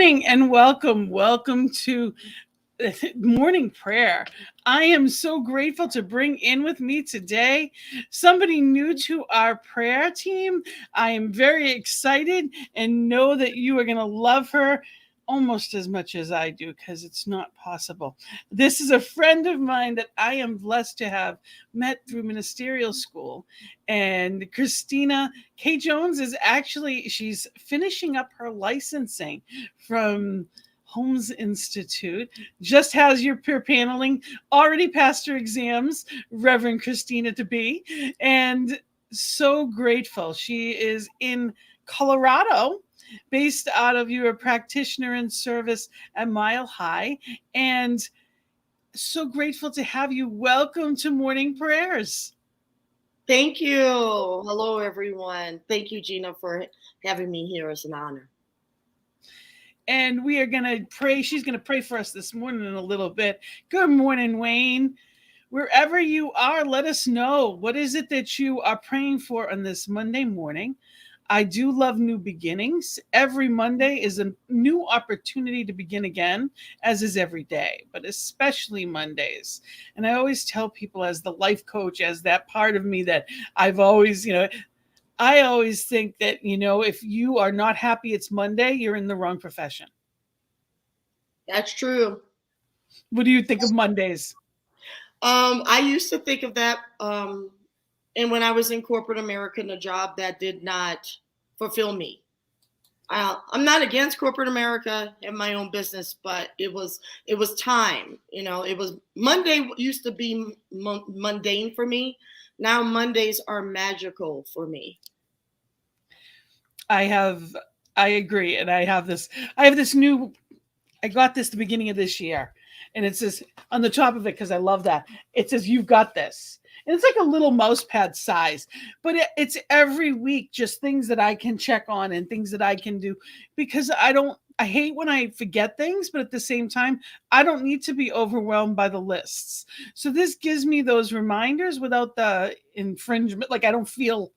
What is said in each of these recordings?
morning and welcome. Welcome to morning prayer. I am so grateful to bring in with me today somebody new to our prayer team. I am very excited and know that you are going to love her almost as much as I do because it's not possible. This is a friend of mine that I am blessed to have met through ministerial school. And Christina K. Jones is actually, she's finishing up her licensing from Holmes Institute, just has your peer paneling, already passed her exams, Reverend Christina to be, and so grateful. She is in Colorado, based out of you're a practitioner in service at Mile High, and so grateful to have you. Welcome to Morning Prayers. Thank you. Hello, everyone. Thank you, Gina, for having me here. It's an honor. And we are going to pray. She's going to pray for us this morning in a little bit. Good morning, Wayne. Wherever you are, let us know. What is it that you are praying for on this Monday morning? I do love new beginnings. Every Monday is a new opportunity to begin again, as is every day, but especially Mondays. And I always tell people, as the life coach, as that part of me that I've always, I always think that, if you are not happy it's Monday, you're in the wrong profession. That's true. What do you think of Mondays? I used to think of that. And when I was in corporate America, in a job that did not fulfill me. I'm not against corporate America and my own business, but it was time. It was Monday used to be mundane for me. Now Mondays are magical for me. I agree. And I got this the beginning of this year, and it says on the top of it, because I love that, it says, "You've got this." And it's like a little mouse pad size, but it's every week, just things that I can check on and things that I can do, because I hate when I forget things, but at the same time, I don't need to be overwhelmed by the lists. So this gives me those reminders without the infringement. Like, I don't feel,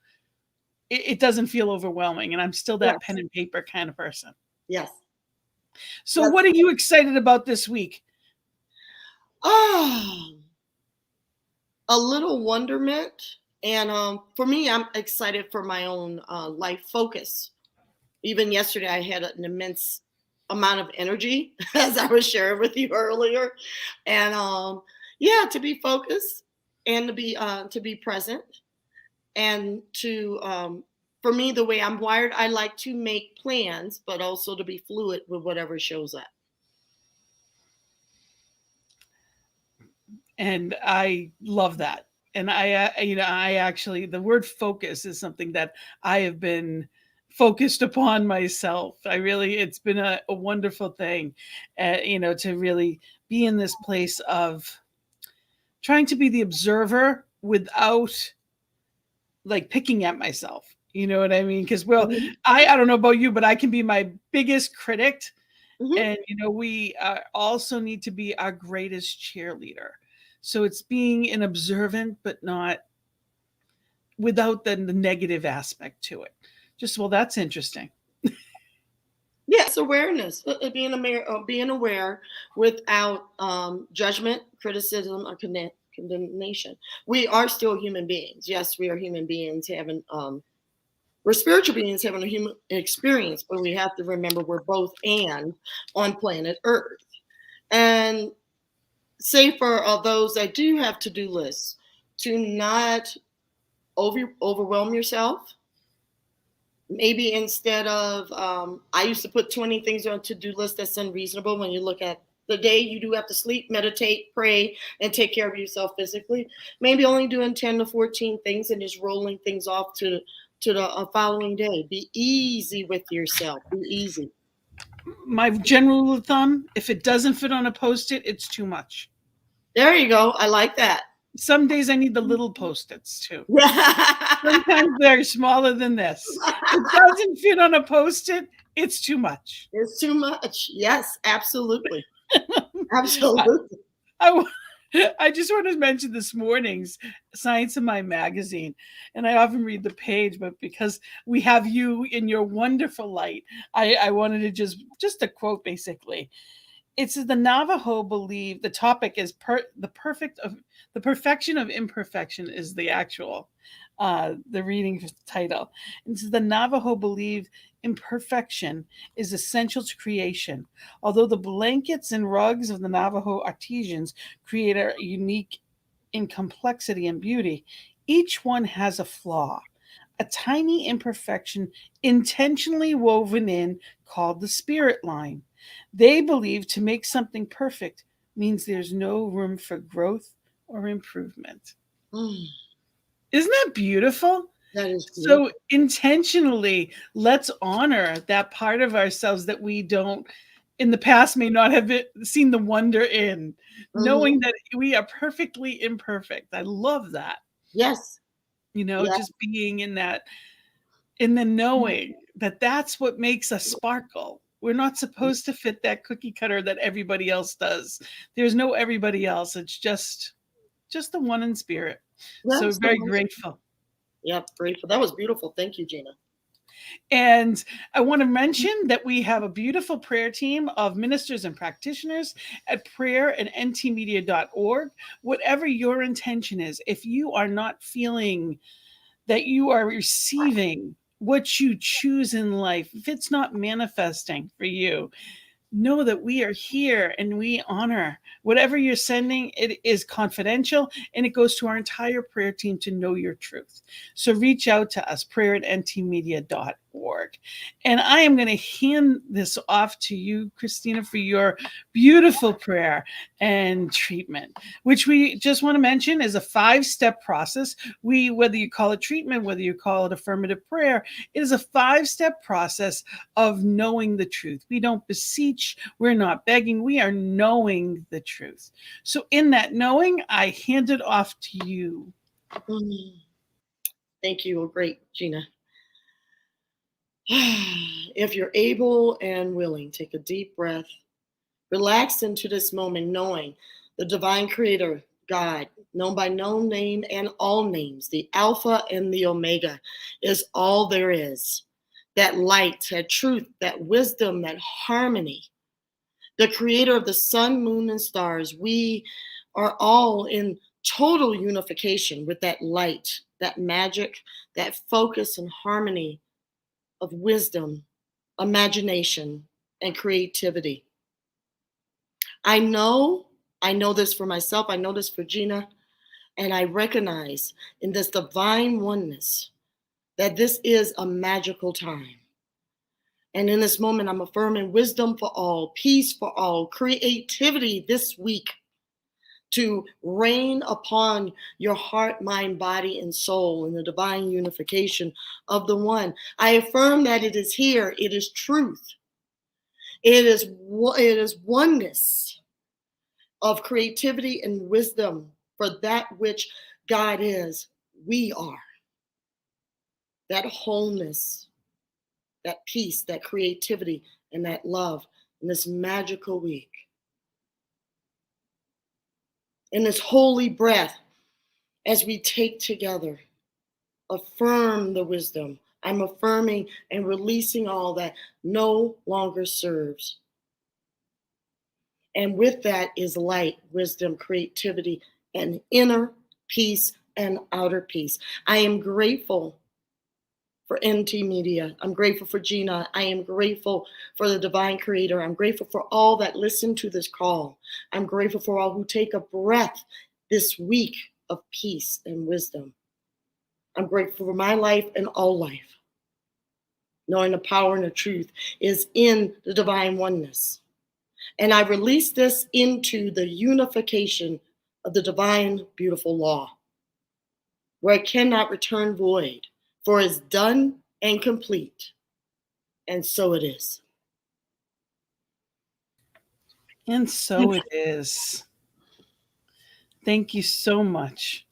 it doesn't feel overwhelming, and I'm still that pen and paper kind of person. Yes. So what are you excited about this week? A little wonderment. And for me, I'm excited for my own life focus. Even yesterday, I had an immense amount of energy, as I was sharing with you earlier. And to be focused and to be present. And for me, the way I'm wired, I like to make plans, but also to be fluid with whatever shows up. And I love that. And I actually, the word focus is something that I have been focused upon myself. It's been a wonderful thing, to really be in this place of trying to be the observer without like picking at myself. You know what I mean? Because, I don't know about you, but I can be my biggest critic. Mm-hmm. And, we also need to be our greatest cheerleader. So it's being an observant, but not without the negative aspect to it. That's interesting. Yes, awareness, being aware without judgment, criticism, or condemnation. We are still human beings. Yes, we are human beings we're spiritual beings having a human experience, but we have to remember we're both on planet Earth. And say for those that do have to-do lists, to not overwhelm yourself. Maybe instead of, I used to put 20 things on a to-do list. That's unreasonable when you look at the day. You do have to sleep, meditate, pray, and take care of yourself physically. Maybe only doing 10 to 14 things and just rolling things off to the following day. Be easy with yourself. Be easy. My general rule of thumb, if it doesn't fit on a Post-it, it's too much. There you go. I like that. Some days I need the little Post-its too. Sometimes they're smaller than this. If it doesn't fit on a Post-it, it's too much. It's too much. Yes, absolutely. Absolutely. I just want to mention this morning's Science of My magazine, and I often read the page, but because we have you in your wonderful light, I wanted to just a quote basically. It says the Navajo believe the topic is the perfection of imperfection is the actual the reading title. And so the Navajo believe imperfection is essential to creation. Although the blankets and rugs of the Navajo artisans create a unique in complexity and beauty, each one has a flaw, a tiny imperfection intentionally woven in called the spirit line. They believe to make something perfect means there's no room for growth or improvement. Mm, Isn't that beautiful? that is So beautiful. intentionally, let's honor that part of ourselves that we don't in the past may not have seen the wonder in, knowing Hmm. that we are perfectly imperfect. I love that. Yes. Yeah. Just being in the knowing that that's what makes us sparkle. We're not supposed to fit that cookie cutter that everybody else does. There's no everybody else. It's just the one in spirit. So Yes. The very ones. grateful. Yep. Grateful. That was beautiful. Thank you, Gina. And I want to mention that we have a beautiful prayer team of ministers and practitioners at prayer and ntmedia.org. Whatever your intention is, if you are not feeling that you are receiving what you choose in life, if it's not manifesting for you, know that we are here and we honor whatever you're sending. It is confidential and it goes to our entire prayer team to know your truth. So reach out to us, prayer@ntmedia.org. And I am going to hand this off to you, Christina, for your beautiful prayer and treatment, which we just want to mention is a 5-step process. Whether you call it treatment, whether you call it affirmative prayer, it is a 5-step process of knowing the truth. We don't beseech, we're not begging, we are knowing the truth. So, in that knowing, I hand it off to you. Mm. Thank you. Oh, great, Gina. If you're able and willing, take a deep breath. Relax into this moment, knowing the divine creator, God, known by no name and all names, the Alpha and the Omega, is all there is. That light, that truth, that wisdom, that harmony, the creator of the sun, moon, and stars. We are all in total unification with that light, that magic, that focus and harmony of wisdom, imagination, and creativity. I know, I know this for myself, I know this for Gina, and I recognize in this divine oneness that this is a magical time. And in this moment, I'm affirming wisdom for all, peace for all, creativity this week to reign upon your heart, mind, body, and soul in the divine unification of the one. I affirm that it is here, it is truth, it is oneness of creativity and wisdom for that which God is, we are. That wholeness, that peace, that creativity, and that love in this magical week. In this holy breath, as we take together, affirm the wisdom. I'm affirming and releasing all that no longer serves. And with that is light, wisdom, creativity, and inner peace and outer peace. I am grateful for NT Media. I'm grateful for Gina. I am grateful for the divine creator. I'm grateful for all that listen to this call. I'm grateful for all who take a breath this week of peace and wisdom. I'm grateful for my life and all life, knowing the power and the truth is in the divine oneness. And I release this into the unification of the divine, beautiful law, where it cannot return void, for it's done and complete. And so it is. And so it is. Thank you so much.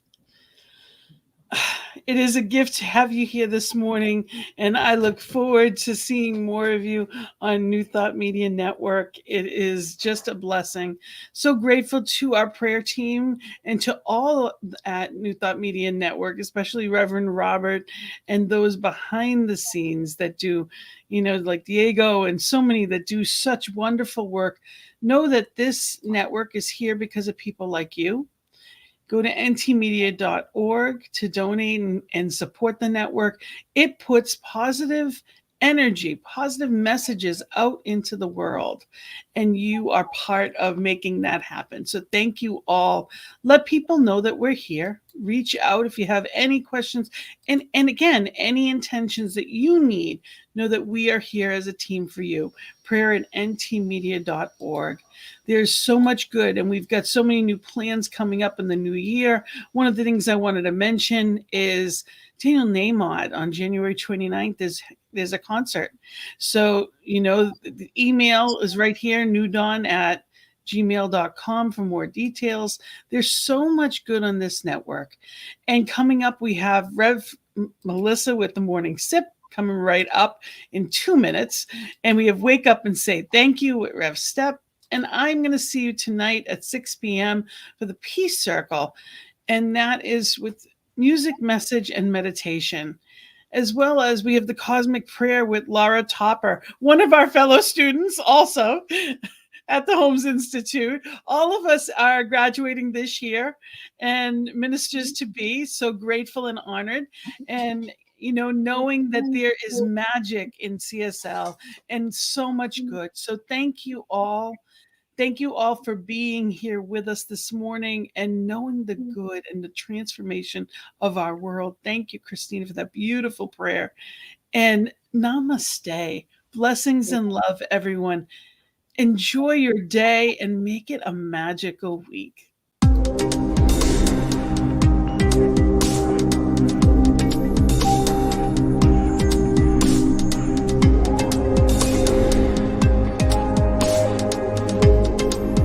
It is a gift to have you here this morning, and I look forward to seeing more of you on New Thought Media Network. It is just a blessing. So grateful to our prayer team and to all at New Thought Media Network, especially Reverend Robert and those behind the scenes that do, like Diego and so many that do such wonderful work. Know that this network is here because of people like you. Go to ntmedia.org to donate and support the network. It puts positive energy, positive messages out into the world. And you are part of making that happen. So thank you all. Let people know that we're here. Reach out if you have any questions. And again, any intentions that you need, know that we are here as a team for you. Prayer at ntmedia.org. There's so much good, and we've got so many new plans coming up in the new year. One of the things I wanted to mention is Daniel Namod on January 29th there's a concert. So, the email is right here, newdawn@gmail.com for more details. There's so much good on this network. And coming up, we have Rev Melissa with the Morning Sip coming right up in 2 minutes. And we have Wake Up and Say Thank You with Rev Step. And I'm going to see you tonight at 6 p.m. for the Peace Circle. And that is with music, message, and meditation. As well as we have the Cosmic Prayer with Laura Topper, one of our fellow students also at the Holmes Institute. All of us are graduating this year and ministers to be. So grateful and honored. And knowing that there is magic in CSL and so much good. So thank you all. Thank you all for being here with us this morning and knowing the good and the transformation of our world. Thank you, Christina, for that beautiful prayer. And namaste. Blessings and love, everyone. Enjoy your day and make it a magical week.